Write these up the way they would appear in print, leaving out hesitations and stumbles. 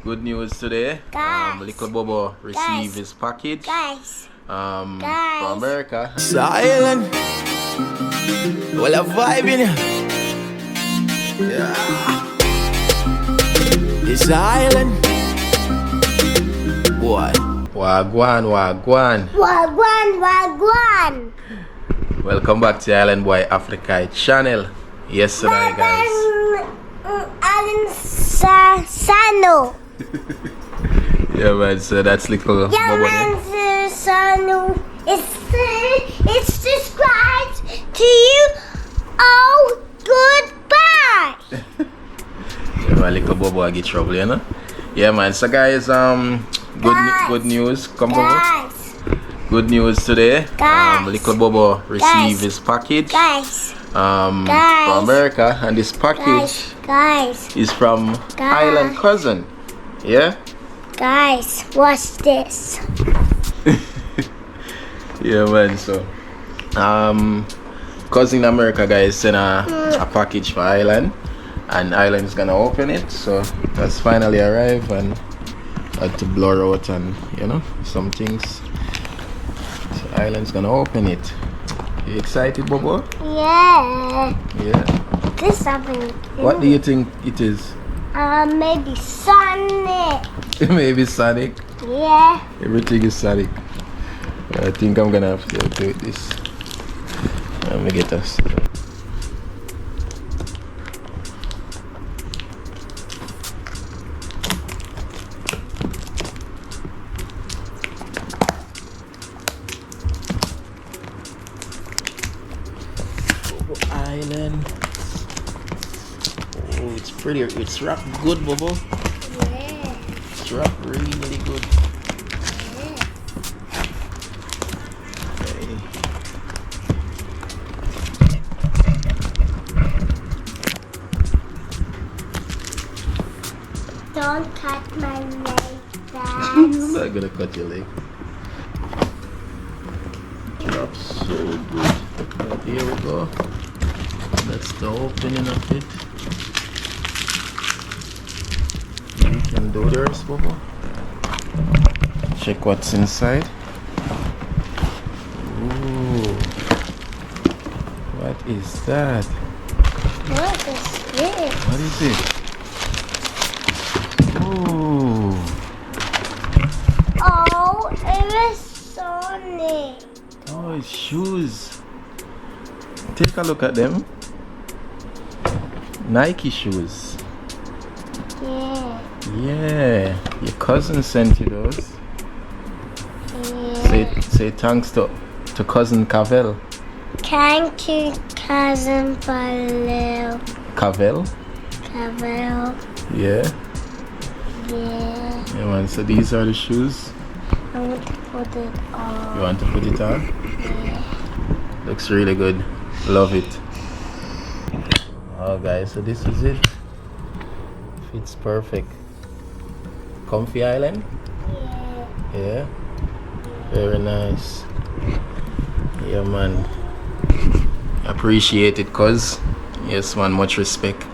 Good news today. Little Bobo received his package from America. Silent. Well, a vibe in it. Yeah. It's island. Boy. Wagwan. Welcome back to Island Boy Africa channel. Yesterday, guys. Sano. Yeah, man. So that's little Bobo. Sano. It's subscribed to you. Oh, goodbye. Yeah, man. Little Bobo, I get trouble, you know. Yeah, man. So, guys, good news. Come Bobo. Good news today. Little Bobo received his package from America, and this package is from Island Cousin. Yeah? Guys, watch this. Yeah, man. So, Cousin America, guys, sent a package for Island, and Island's gonna open it. So, that's finally arrived, and I had to blur out and, you know, some things. So Island's gonna open it. You excited, Bobo? Yeah. Yeah. This something. What do you think it is? Maybe Sonic. Maybe Sonic. Yeah. Everything is Sonic. I think I'm gonna have to do this. Let me get us. Island. Oh, it's pretty. It's wrapped good, Bobo. Yeah. It's wrapped really good. Okay. Don't cut my leg, Dad. I'm not gonna cut your leg. Wrapped so good. But here we go. That's the opening of it. You can do the rest, Bobo. Check what's inside. Ooh. What is that? What is this? What is it? Ooh. Oh, it was Sonic. Oh, it's shoes. Take a look at them. Nike shoes. Yeah. Yeah. Your cousin sent you those. Yeah. Say thanks to cousin Cavell. Thank you, cousin Pavel. Cavell? Pavel. Yeah. Yeah. Yeah, man. So these are the shoes. I want to put it on. You want to put it on? Yeah. Looks really good. Love it. Oh, guys. So this is it. Fits perfect. Comfy Island? Yeah. Yeah. Very nice. Yeah, man. Appreciate it, cuz. Yes, man. Much respect.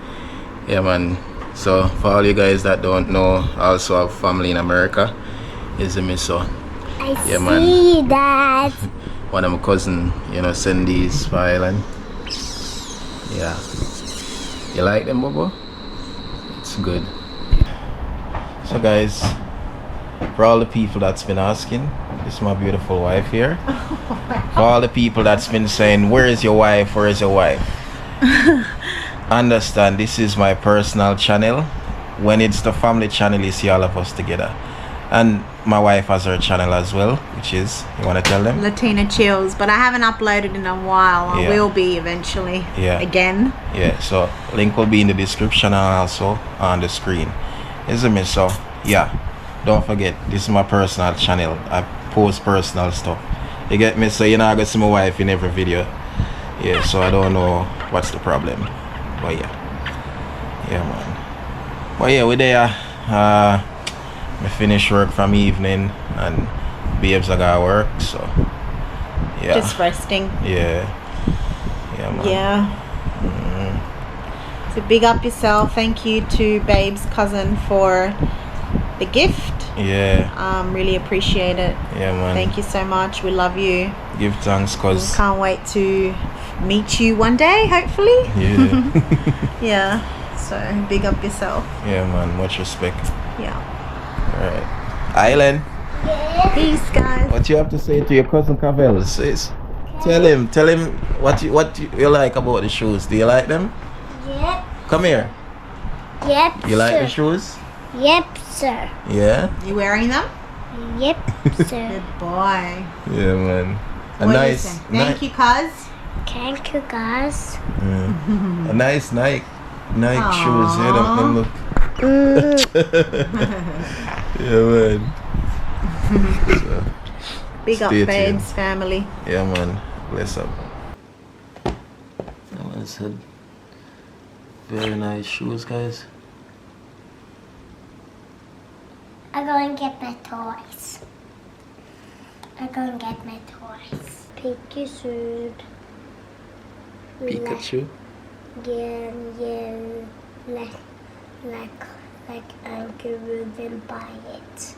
Yeah, man. So for all you guys that don't know, I also have family in America. Is me so? I Yeah, man. see that. One of my cousin, you know, send these for Island. Yeah. You like them, Bobo? It's good. So guys, for all the people that's been asking, this is my beautiful wife here. For all the people that's been saying, where is your wife? Where is your wife? Understand, this is my personal channel. When it's the family channel, you see all of us together. And my wife has her channel as well, which is, you want to tell them? Latina Chills, but I haven't uploaded in a while. I Yeah. will be eventually. Yeah. Again. Yeah, so link will be in the description and also on the screen. Isn't it? So yeah, don't forget, this is my personal channel. I post personal stuff. You get me? So you're not gonna see my wife in every video. Yeah, so I don't know what's the problem. But yeah. Yeah, man. But yeah, we're there. I finish work from evening and babes I gotta work, so yeah. Just resting. Yeah. Yeah, man. Yeah. So big up yourself. Thank you to Babe's cousin for the gift. Yeah. Really appreciate it. Yeah, man. Thank you so much. We love you. Give thanks, cause Can't wait to meet you one day, hopefully. yeah. Yeah. So big up yourself. Yeah, man. Much respect. Yeah. All right. Island. Peace, guys. What you have to say to your cousin Cavell, sis? Tell him what you like about the shoes. Do you like them? Yep. Come here. Yep. You like sir. the shoes? Yep, sir. Yeah. You wearing them? Yep, sir. Good boy. Yeah, man. A What do you nice, say? Thank you, cuz. Thank you, guys. a nice Nike shoes. Yeah, them look. Yeah, man. So, Big up, stay tuned. babes, family. Yeah, man. Bless up. That man said, very nice shoes, guys. I'm going to get my toys. I'm going to get my toys. Pikachu. Pikachu. Yeah, like Uncle wouldn't buy it.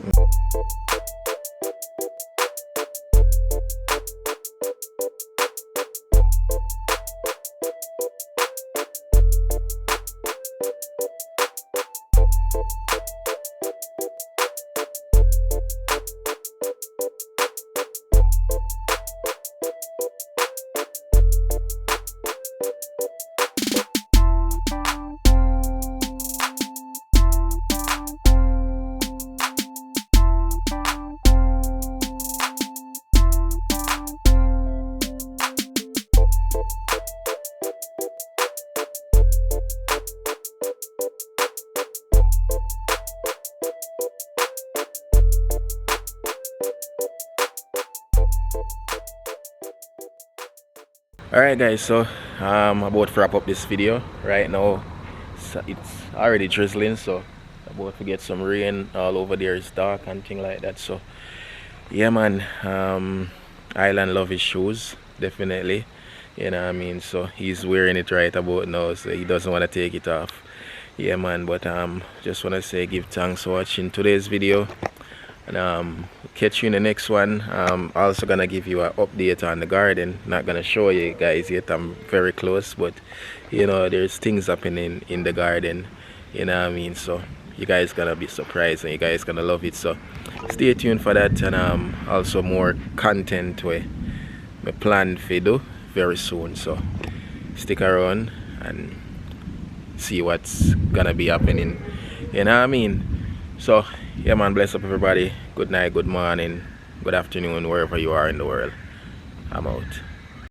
Alright guys, so I'm about to wrap up this video. Right now it's already drizzling, so about to get some rain all over there. It's dark and thing like that. So yeah, man, Island love his shoes, definitely, you know what I mean. So he's wearing it right about now, so he doesn't want to take it off. Yeah, man, but just want to say give thanks for watching today's video, and catch you in the next one. Also gonna give you an update on the garden. Not gonna show you guys yet, I'm very close, but you know, there's things happening in the garden, you know what I mean. So you guys gonna be surprised and you guys gonna love it, so stay tuned for that. And also more content we plan to do very soon, so stick around and see what's gonna be happening, you know what I mean. So yeah, man, bless up everybody. Good night, good morning, good afternoon, wherever you are in the world. I'm out.